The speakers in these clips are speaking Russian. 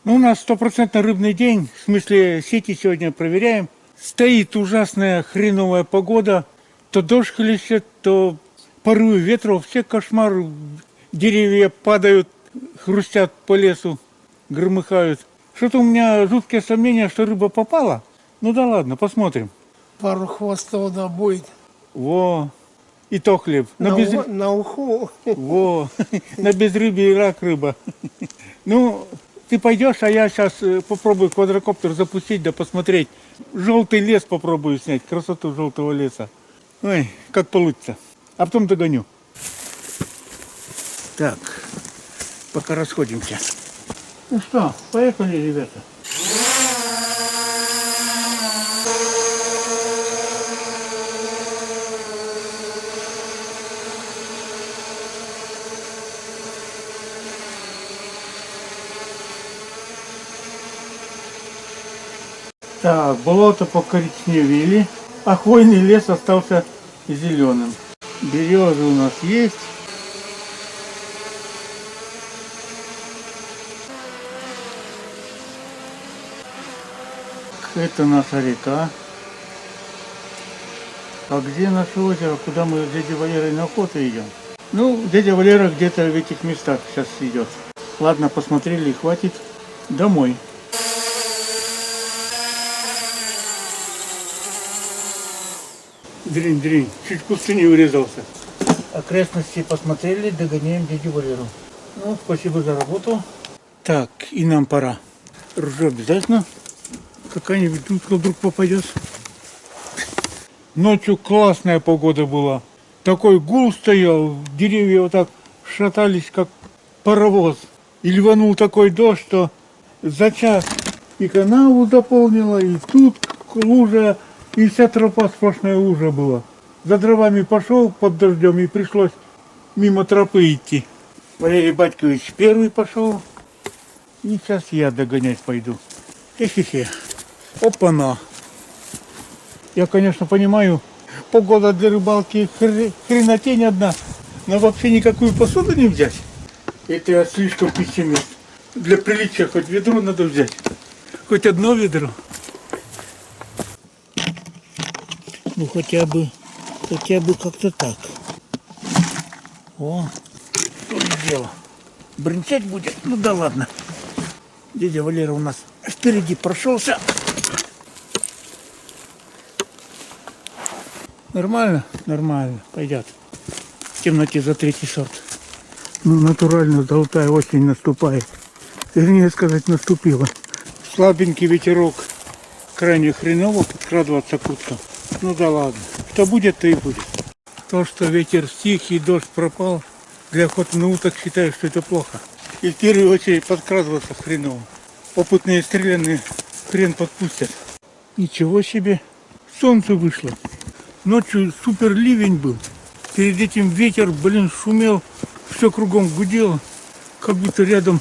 Ну, у нас стопроцентно рыбный день, в смысле сети сегодня проверяем. Стоит ужасная хреновая погода, то дождь хлещет, то порывы ветра, все кошмар, деревья падают, хрустят по лесу, громыхают. Что-то у меня жуткие сомнения, что рыба попала. Ну да ладно, посмотрим. Пару хвостов да будет. Во, и то хлеб. На уху. Во, на безрыбье и рак рыба. Ну, ты пойдешь, а я сейчас попробую квадрокоптер запустить, да посмотреть. Желтый лес попробую снять, красоту желтого леса. Ой, как получится. А потом догоню. Так, пока расходимся. Ну что, поехали, ребята. Так, болото покоричневели, а хвойный лес остался зеленым. Березы у нас есть. Это наша река. А где наше озеро? Куда мы с дядей Валерой на охоту идем? Ну, дядя Валера где-то в этих местах сейчас идет. Ладно, посмотрели, хватит. Домой. Дрень, чуть в кусты не урезался. Окрестности посмотрели, догоняем дядю Валеру. Ну, спасибо за работу. Так, и нам пора. Ружье обязательно. Какая-нибудь дудка вдруг попадет. Ночью классная погода была. Такой гул стоял, деревья вот так шатались, как паровоз. И ливанул такой дождь, что за час и канаву заполнила, и тут лужа, и вся тропа сплошная лужа была. За дровами пошел под дождем, и пришлось мимо тропы идти. Валерий Батькович первый пошел, и сейчас я догонять пойду. Хе-хе-хе. Опа-на. Я, конечно, понимаю, погода для рыбалки хренотень одна, но вообще никакую посуду не взять. Это я слишком пессимист. Для приличия хоть ведро надо взять. Хоть одно ведро. Ну хотя бы как-то так. О, что за дело. Бренчать будет? Ну да ладно. Дядя Валера у нас впереди прошелся. Нормально? Нормально. Пойдет. В темноте за третий сорт. Ну, натурально золотая осень наступает. Вернее сказать, наступила. Слабенький ветерок. Крайне хреново подкрадываться к уткам. Ну да ладно. Что будет, то и будет. То, что ветер стих и дождь пропал, для охоты на уток считаю, что это плохо. И в первую очередь подкрадываться хреново. Опытные стрелянные хрен подпустят. Ничего себе. Солнце вышло. Ночью супер ливень был. Перед этим ветер, шумел. Все кругом гудело. Как будто рядом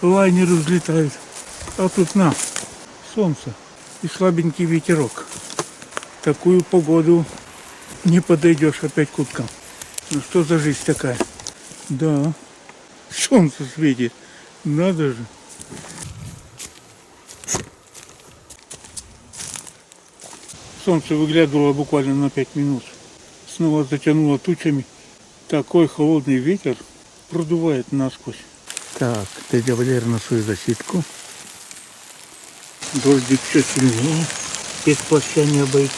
лайнеры взлетают. А тут на, солнце и слабенький ветерок. В такую погоду не подойдешь опять к уткам. Ну что за жизнь такая? Да, солнце светит. Надо же. Солнце выглядывало буквально на 5 минут. Снова затянуло тучами. Такой холодный ветер продувает насквозь. Так, дядя Валера на свою засидку. Дождик все сильнее. Без плаща не обойтись.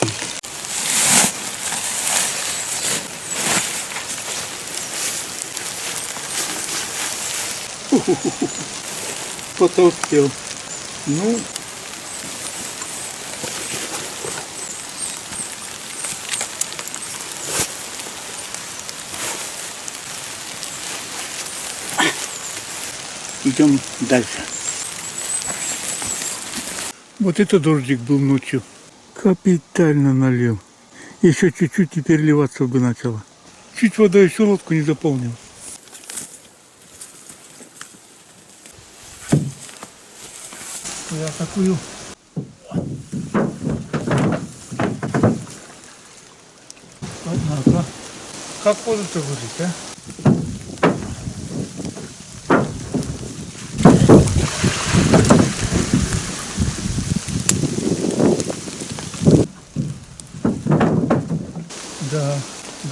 Потолстел. Ну, идем дальше. Вот это дождик был ночью. Капитально налил. Еще чуть-чуть, теперь ливаться бы начало. Чуть вода еще лодку не заполнил. Я такую. Однако, как воду-то выжить, а?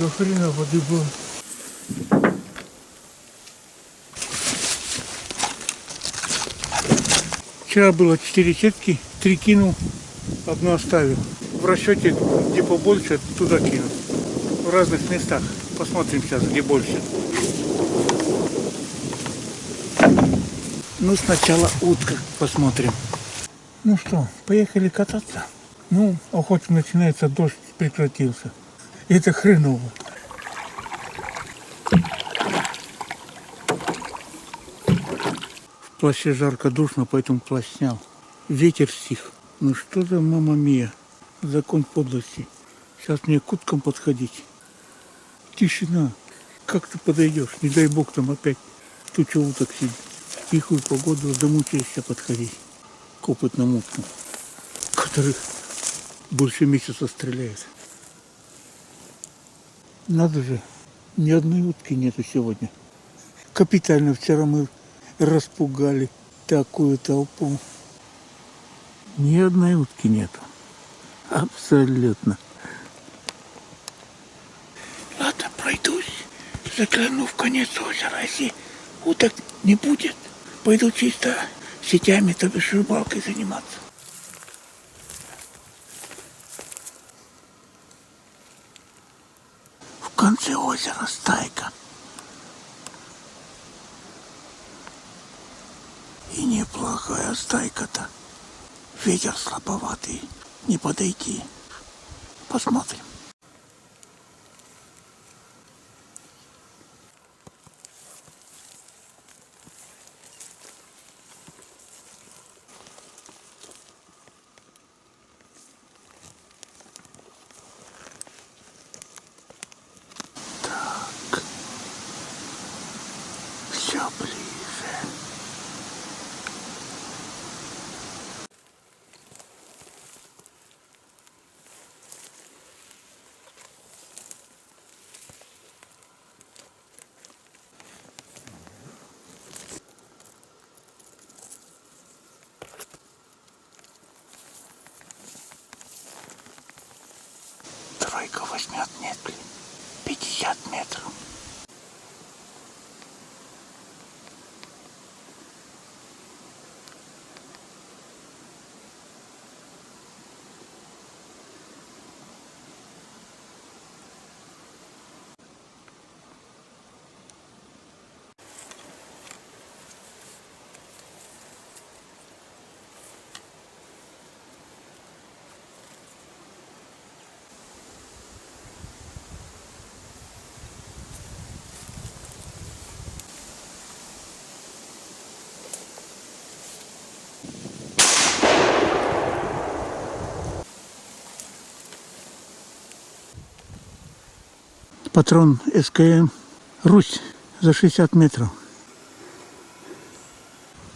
до хрена воды было. Вчера было 4 сетки, 3 кинул, одну оставил. В расчете, где побольше, туда кинул. В разных местах. Посмотрим сейчас, где больше. Ну, сначала утка посмотрим. Ну что, поехали кататься. Ну, охота начинается, дождь прекратился. Это хреново. В плаще жарко, душно, поэтому плащ снял. Ветер стих. Ну что за мама мия? Закон подлости. Сейчас мне к уткам подходить. Тишина. Как ты подойдешь? Не дай бог там опять туча уток сидит. В тихую погоду замучаешься подходить к опытным уткам, которых больше месяца стреляют. Надо же, ни одной утки нету сегодня. Капитально вчера мы распугали такую толпу. Ни одной утки нету. Абсолютно. Ладно, пройдусь. Загляну в конец озера. Если уток не будет, пойду чисто сетями, то бишь рыбалкой заниматься. В конце озера стайка. И неплохая стайка-то. Ветер слабоватый. Не подойти. Посмотрим. Так. Все ближе. Тройка возьмет, нет, 50 метров. Патрон СКМ Русь за 60 метров.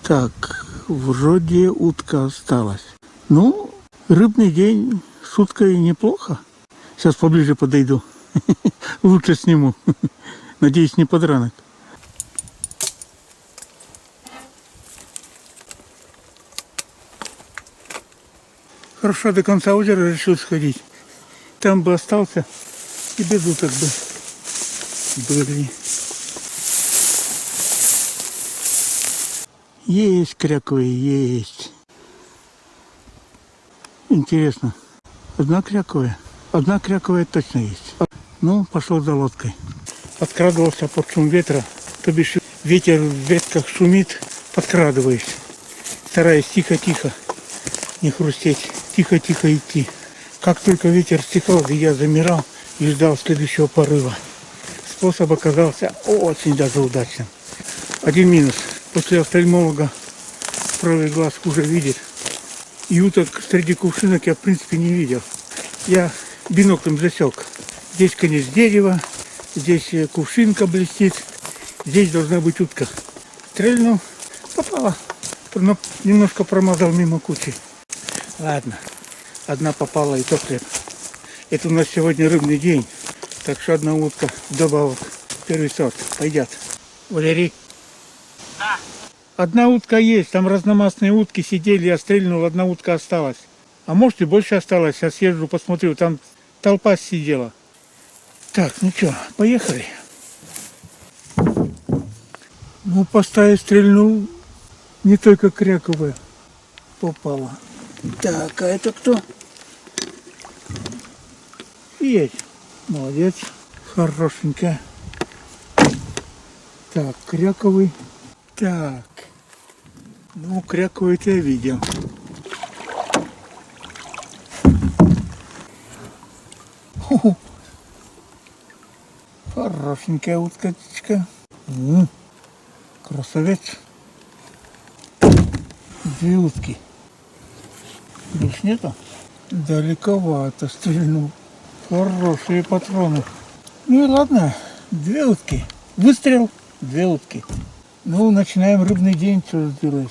Так, вроде утка осталась. Ну, рыбный день с уткой неплохо. Сейчас поближе подойду. Лучше сниму. Надеюсь, не подранок. Хорошо, до конца озера решил сходить. Там бы остался и без уток бы были. Есть кряковые, есть. Интересно, одна кряковая точно есть. Ну, пошел за лодкой. Подкрадывался под шум ветра, то бишь ветер в ветках шумит, подкрадываюсь. Стараюсь тихо-тихо, не хрустеть, тихо-тихо идти. Как только ветер стихал, я замирал и ждал следующего порыва. Способ оказался очень даже удачным. Один минус. После офтальмолога правый глаз хуже видит. И уток среди кувшинок я в принципе не видел. Я биноклем засек. Здесь конец дерева, здесь кувшинка блестит, здесь должна быть утка. Стрельнул, попала. Но немножко промазал мимо кучи. Ладно, одна попала и то хлеб. Это у нас сегодня рыбный день, так что одна утка вдобавок. Первый сорт. Пойдет. Валерий? Да. Одна утка есть, там разномастные утки сидели, я стрельнул, одна утка осталась. А может и больше осталось, сейчас съезжу, посмотрю, там толпа сидела. Так, ну что, поехали. Ну, по стае стрельнул, не только кряковая попала. Так, а это кто? Есть. Молодец. Хорошенько. Так, кряковый. Так. Ну, кряковый-то я видел. Ху-ху. Хорошенькая уточка. Красавец. Две утки. Больше нету? Далековато стрельнул. Хорошие патроны. Ну и ладно, две утки. Выстрел, две утки. Ну, начинаем рыбный день, что сделаешь.